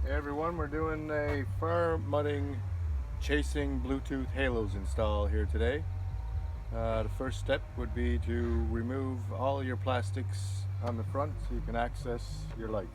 Hey everyone, we're doing a Farmudding Chasing Bluetooth halos install here today. The first step would be to remove all your plastics on the front so you can access your lights.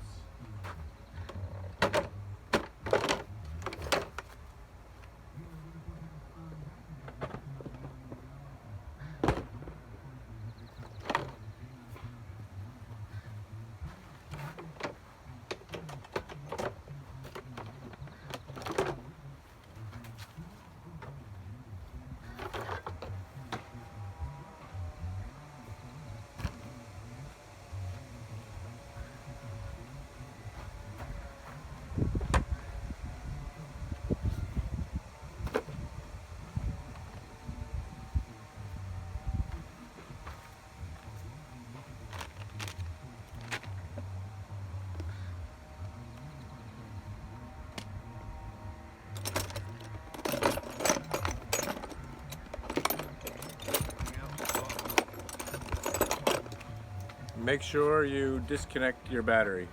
Make sure you disconnect your battery.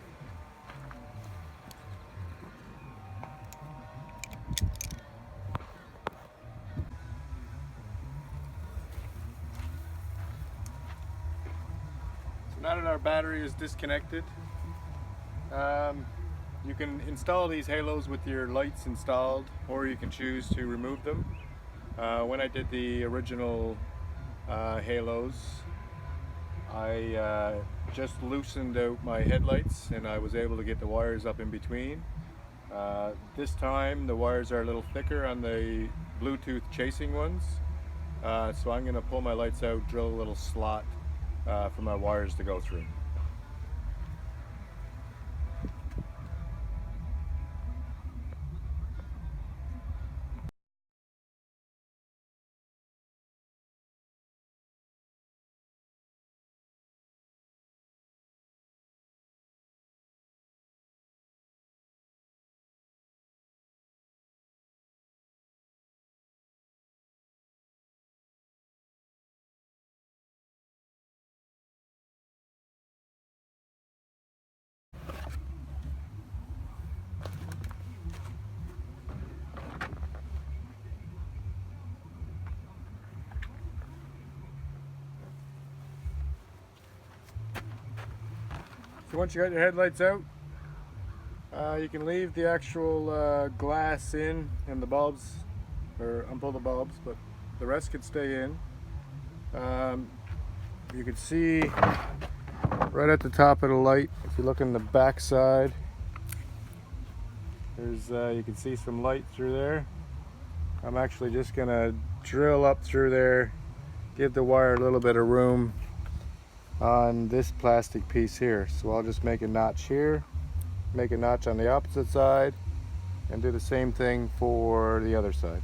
So now that our battery is disconnected, you can install these halos with your lights installed, or you can choose to remove them. When I did the original halos, I just loosened out my headlights and I was able to get the wires up in between. This time the wires are a little thicker on the Bluetooth chasing ones, so I'm going to pull my lights out, drill a little slot for my wires to go through. So once you got your headlights out, you can leave the actual glass in and the bulbs, or unpull the bulbs, but the rest can stay in. You can see right at the top of the light, if you look in the back side, there's you can see some light through there. I'm actually just gonna drill up through there, give the wire a little bit of room on this plastic piece here. So I'll just make a notch here, make a notch on the opposite side, and do the same thing for the other side.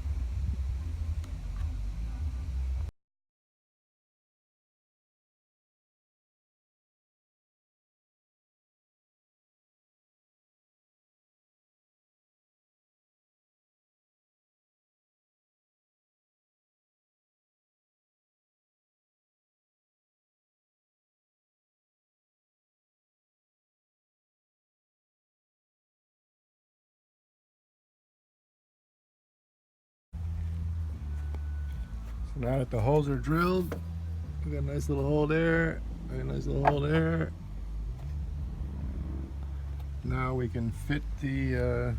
So now that the holes are drilled, we got a nice little hole there, and a nice little hole there. Now we can fit the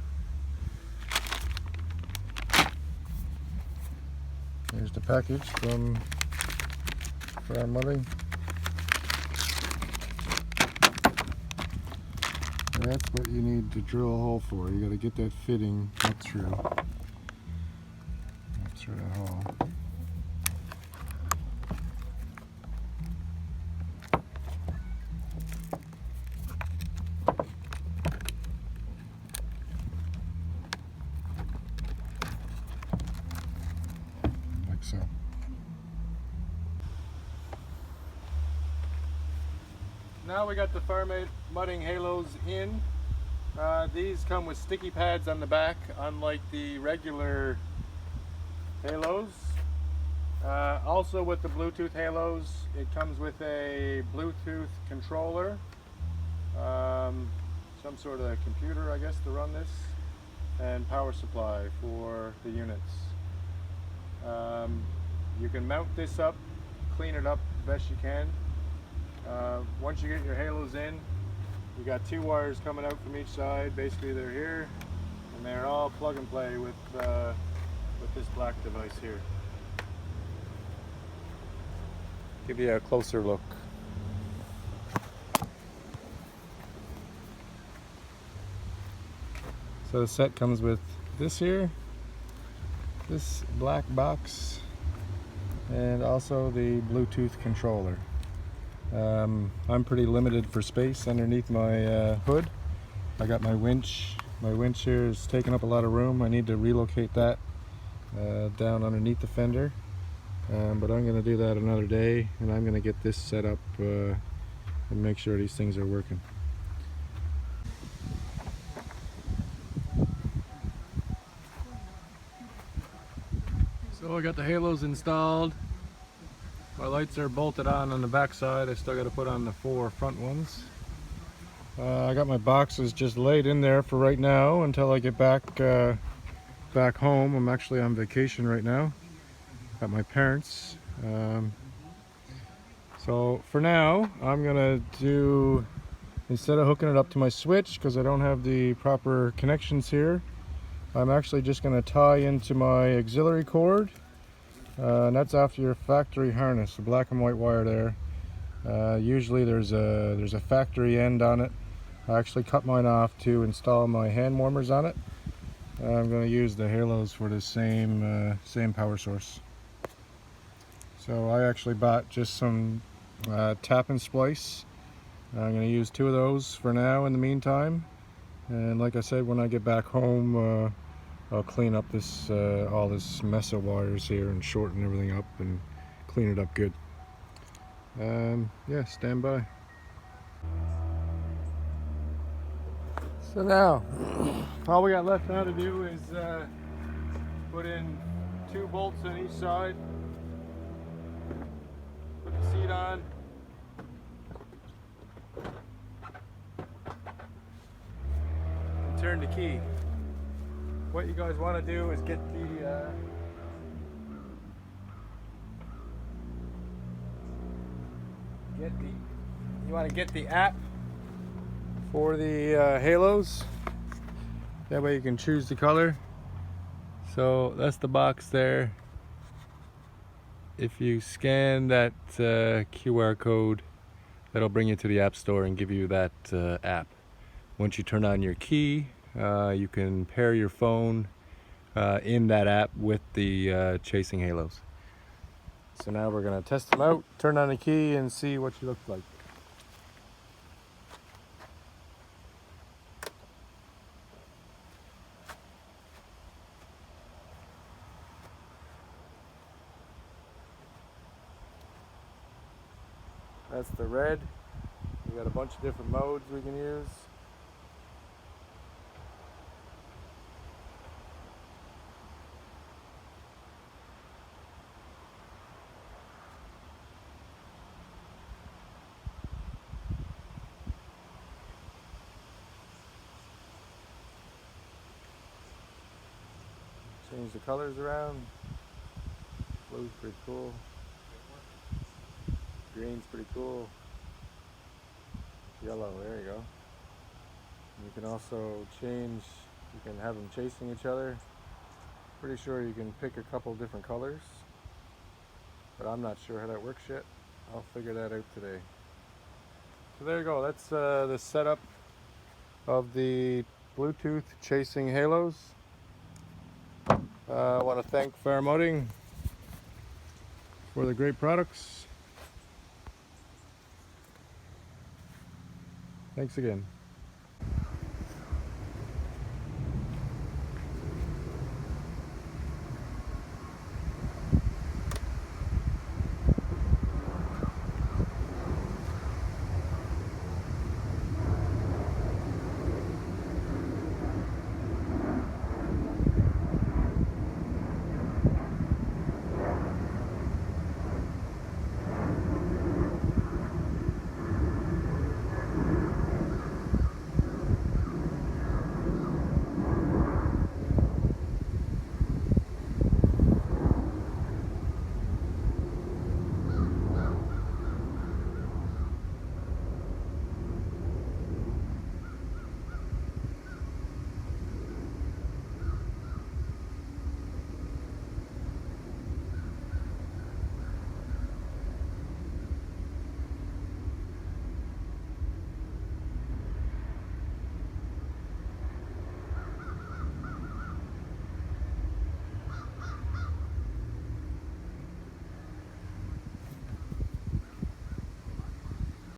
here's the package from Farmudding. That's what you need to drill a hole for. You got to get that fitting up through that hole. Like so. Now we got the Farmudding halos in. These come with sticky pads on the back, unlike the regular halos. Also with the Bluetooth halos, it comes with a Bluetooth controller. So some sort of computer, I guess, to run this, and power supply for the units. You can mount this up, clean it up the best you can. Once you get your halos in, you got 2 wires coming out from each side. Basically they're here, and they're all plug and play with this black device here. Give you a closer look. So the set comes with this here, this black box, and also the Bluetooth controller. I'm pretty limited for space underneath my hood. I got my winch. My winch here is taking up a lot of room. I need to relocate that down underneath the fender. But I'm going to do that another day, and I'm going to get this set up and make sure these things are working. So I got the halos installed. My lights are bolted on the back side. I still got to put on the 4 front ones. I got my boxes just laid in there for right now until I get back home. I'm actually on vacation right now at my parents'. So for now, I'm gonna do, instead of hooking it up to my switch because I don't have the proper connections here, I'm actually just gonna tie into my auxiliary cord, and that's after your factory harness, the black and white wire there. Usually there's a factory end on it. I actually cut mine off to install my hand warmers on it. I'm going to use the halos for the same power source. So I actually bought just some tap and splice. I'm going to use 2 of those for now in the meantime. And like I said, when I get back home, I'll clean up this all this mess of wires here and shorten everything up and clean it up good. Yeah, stand by. So now, all we got left now to do is put in 2 bolts on each side, put the seat on, and turn the key. What you guys want to do is get the you want to get the app for the halos. That way you can choose the color. So that's the box there. If you scan that QR code, that'll bring you to the App Store and give you that app. Once you turn on your key, you can pair your phone in that app with the Chasing Halos. So now we're going to test them out, turn on the key, and see what she looks like. That's the red. We got a bunch of different modes we can use. Change the colors around. Blue's pretty cool. Green's pretty cool. Yellow, there you go. You can also change, you can have them chasing each other. Pretty sure you can pick a couple different colors, but I'm not sure how that works yet. I'll figure that out today. So there you go, that's the setup of the Bluetooth Chasing Halos. I want to thank Farmudding for the great products. Thanks again.